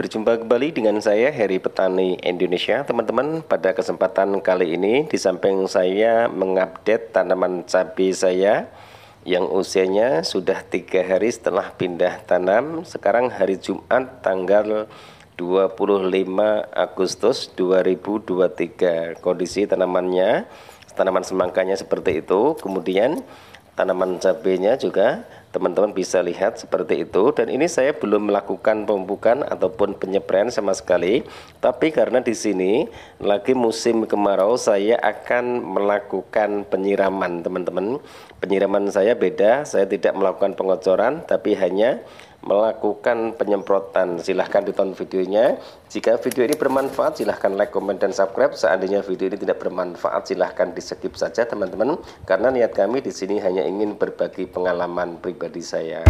Berjumpa kembali dengan saya Heri Petani Indonesia. Teman-teman, pada kesempatan kali ini di samping saya mengupdate tanaman cabai saya yang usianya sudah 3 hari setelah pindah tanam. Sekarang hari Jumat tanggal 25 Agustus 2023. Kondisi tanaman semangkanya seperti itu. Kemudian tanaman cabenya juga teman-teman bisa lihat seperti itu. Dan ini saya belum melakukan pemupukan ataupun penyepraian sama sekali, tapi karena di sini lagi musim kemarau, saya akan melakukan penyiraman. Teman-teman, penyiraman saya beda, saya tidak melakukan pengocoran tapi hanya melakukan penyemprotan. Silahkan ditonton videonya. Jika video ini bermanfaat, silahkan like, komen, dan subscribe. Seandainya video ini tidak bermanfaat, silahkan di skip saja teman-teman, karena niat kami di sini hanya ingin berbagi pengalaman pribadi saya.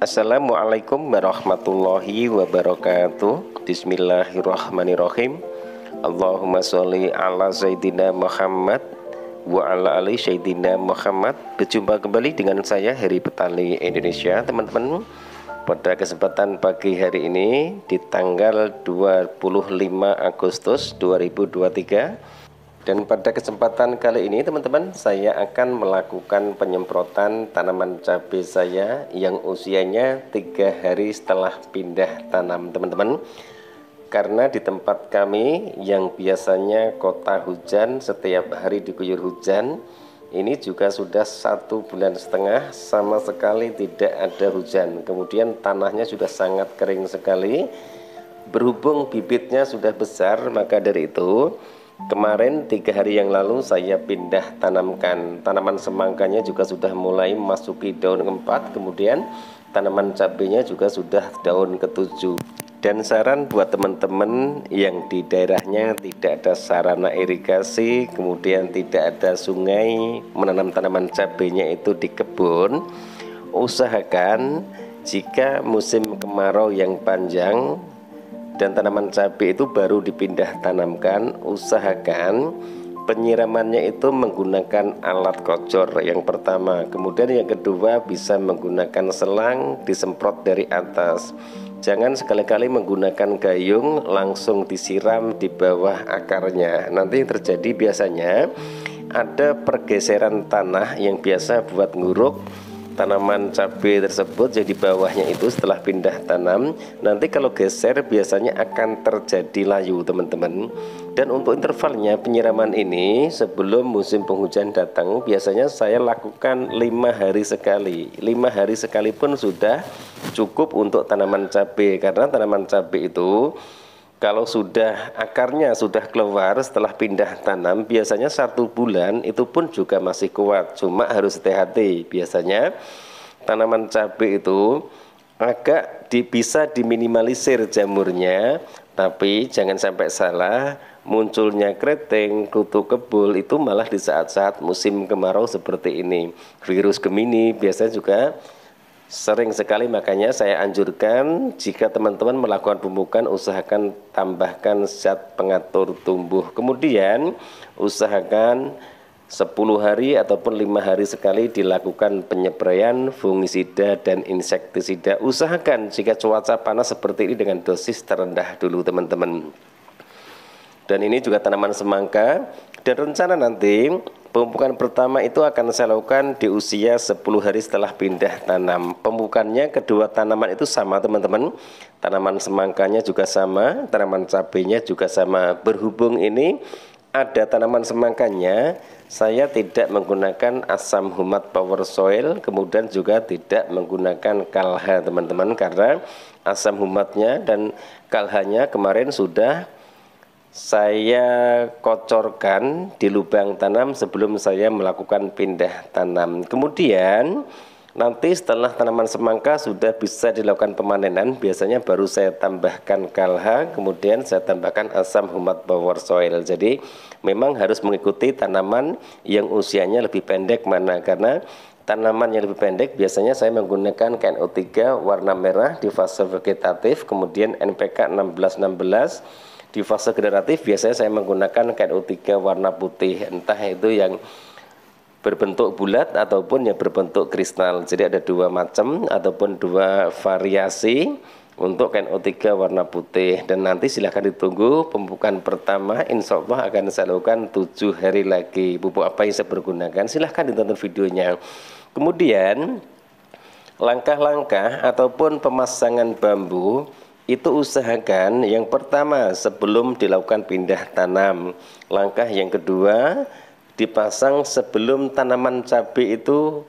Assalamualaikum warahmatullahi wabarakatuh. Bismillahirrahmanirrahim. Allahumma sholli ala Sayyidina Muhammad wa ala ali Sayyidina Muhammad. Berjumpa kembali dengan saya Heri Petani Indonesia. Teman-teman, pada kesempatan pagi hari ini di tanggal 25 Agustus 2023, dan pada kesempatan kali ini teman-teman, saya akan melakukan penyemprotan tanaman cabai saya yang usianya 3 hari setelah pindah tanam teman-teman. Karena di tempat kami yang biasanya kota hujan, setiap hari diguyur hujan, ini juga sudah 1,5 bulan sama sekali tidak ada hujan. Kemudian tanahnya sudah sangat kering sekali. Berhubung bibitnya sudah besar, maka dari itu kemarin 3 hari yang lalu saya pindah tanamkan. Tanaman semangkanya juga sudah mulai memasuki daun keempat. Kemudian tanaman cabenya juga sudah daun ke-7. Dan saran buat teman-teman yang di daerahnya tidak ada sarana irigasi, kemudian tidak ada sungai, menanam tanaman cabenya itu di kebun, usahakan jika musim kemarau yang panjang dan tanaman cabai itu baru dipindah tanamkan, usahakan penyiramannya itu menggunakan alat kocor yang pertama. Kemudian yang kedua, bisa menggunakan selang disemprot dari atas. Jangan sekali-kali menggunakan gayung langsung disiram di bawah akarnya. Nanti yang terjadi biasanya ada pergeseran tanah yang biasa buat nguruk tanaman cabai tersebut. Jadi bawahnya itu setelah pindah tanam, nanti kalau geser biasanya akan terjadi layu teman-teman. Dan untuk intervalnya penyiraman ini sebelum musim penghujan datang, biasanya saya lakukan 5 hari sekali. 5 hari sekali pun sudah cukup untuk tanaman cabai, karena tanaman cabai itu kalau sudah akarnya sudah keluar setelah pindah tanam, biasanya 1 bulan itu pun juga masih kuat. Cuma harus hati-hati, biasanya tanaman cabai itu agak bisa diminimalisir jamurnya, tapi jangan sampai salah, munculnya keriting, kutu kebul itu malah di saat-saat musim kemarau seperti ini. Virus Gemini biasanya juga Sering sekali, makanya saya anjurkan jika teman-teman melakukan pemupukan, usahakan tambahkan zat pengatur tumbuh. Kemudian usahakan 10 hari ataupun 5 hari sekali dilakukan penyepraian fungisida dan insektisida. Usahakan jika cuaca panas seperti ini dengan dosis terendah dulu teman-teman. Dan ini juga tanaman semangka, dan rencana nanti pemupukan pertama itu akan saya lakukan di usia 10 hari setelah pindah tanam. Pemupukannya kedua tanaman itu sama teman-teman. Tanaman semangkanya juga sama, tanaman cabenya juga sama. Berhubung ini ada tanaman semangkanya, saya tidak menggunakan asam humat power soil, kemudian juga tidak menggunakan kalha teman-teman, karena asam humatnya dan kalhanya kemarin sudah saya kocorkan di lubang tanam sebelum saya melakukan pindah tanam. Kemudian nanti setelah tanaman semangka sudah bisa dilakukan pemanenan, biasanya baru saya tambahkan kalha, kemudian saya tambahkan asam humat power soil. Jadi memang harus mengikuti tanaman yang usianya lebih pendek mana, karena tanaman yang lebih pendek biasanya saya menggunakan KNO3 warna merah di fase vegetatif, kemudian NPK 1616 di fase generatif. Biasanya saya menggunakan KNO3 warna putih, entah itu yang berbentuk bulat ataupun yang berbentuk kristal. Jadi ada dua macam ataupun dua variasi untuk KNO3 warna putih. Dan nanti silahkan ditunggu pemupukan pertama, insya Allah akan saya lakukan 7 hari lagi. Pupuk apa yang saya pergunakan, silahkan ditonton videonya. Kemudian langkah-langkah ataupun pemasangan bambu itu usahakan yang pertama sebelum dilakukan pindah tanam. Langkah yang kedua dipasang sebelum tanaman cabai itu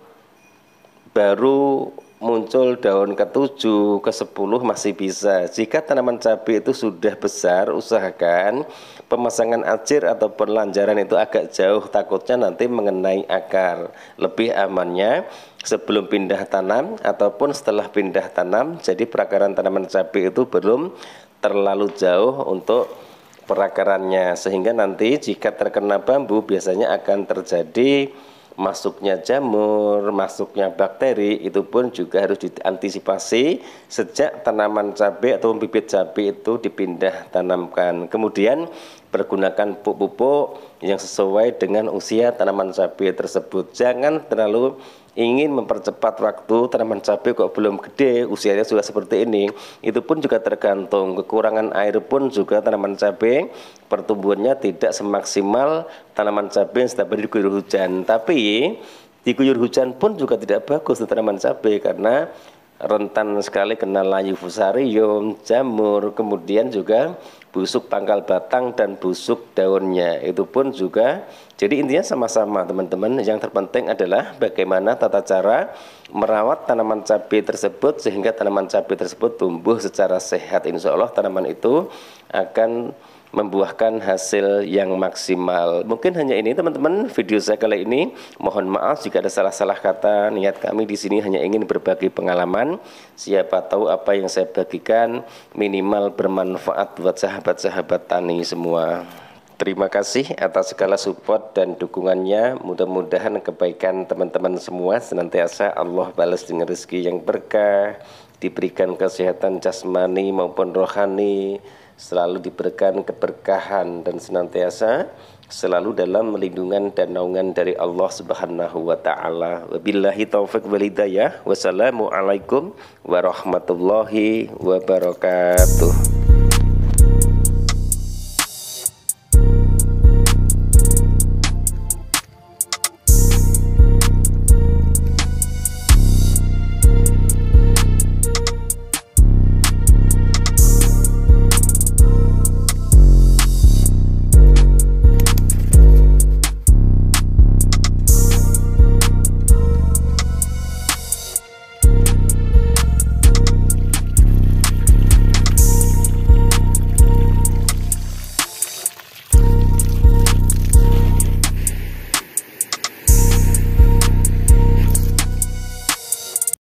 baru muncul daun ke-7, ke-10 masih bisa. Jika tanaman cabai itu sudah besar, usahakan pemasangan ajir ataupun lanjaran itu agak jauh, takutnya nanti mengenai akar. Lebih amannya sebelum pindah tanam ataupun setelah pindah tanam, jadi perakaran tanaman cabai itu belum terlalu jauh untuk perakarannya, sehingga nanti jika terkena bambu biasanya akan terjadi masuknya jamur, masuknya bakteri. Itu pun juga harus diantisipasi sejak tanaman cabai atau bibit cabai itu dipindah tanamkan. Kemudian pergunakan pupuk-pupuk yang sesuai dengan usia tanaman cabai tersebut. Jangan terlalu ingin mempercepat waktu tanaman cabai kok belum gede, usianya sudah seperti ini. Itu pun juga tergantung kekurangan air pun juga tanaman cabai pertumbuhannya tidak semaksimal tanaman cabai yang sedang diguyur hujan. Tapi diguyur hujan pun juga tidak bagus untuk tanaman cabai karena rentan sekali kena layu fusarium, jamur, kemudian juga busuk pangkal batang dan busuk daunnya. Itu pun juga, jadi intinya sama-sama teman-teman. Yang terpenting adalah bagaimana tata cara merawat tanaman cabai tersebut sehingga tanaman cabai tersebut tumbuh secara sehat. Insya Allah tanaman itu akan membuahkan hasil yang maksimal. Mungkin hanya ini teman-teman video saya kali ini. Mohon maaf jika ada salah-salah kata. Niat kami di sini hanya ingin berbagi pengalaman. Siapa tahu apa yang saya bagikan minimal bermanfaat buat sahabat-sahabat tani semua. Terima kasih atas segala support dan dukungannya. Mudah-mudahan kebaikan teman-teman semua senantiasa Allah balas dengan rezeki yang berkah, diberikan kesehatan jasmani maupun rohani, selalu diberikan keberkahan dan senantiasa selalu dalam lindungan dan naungan dari Allah Subhanahu wa taala. Wabillahi taufik wal hidayah. Wassalamualaikum warahmatullahi wabarakatuh.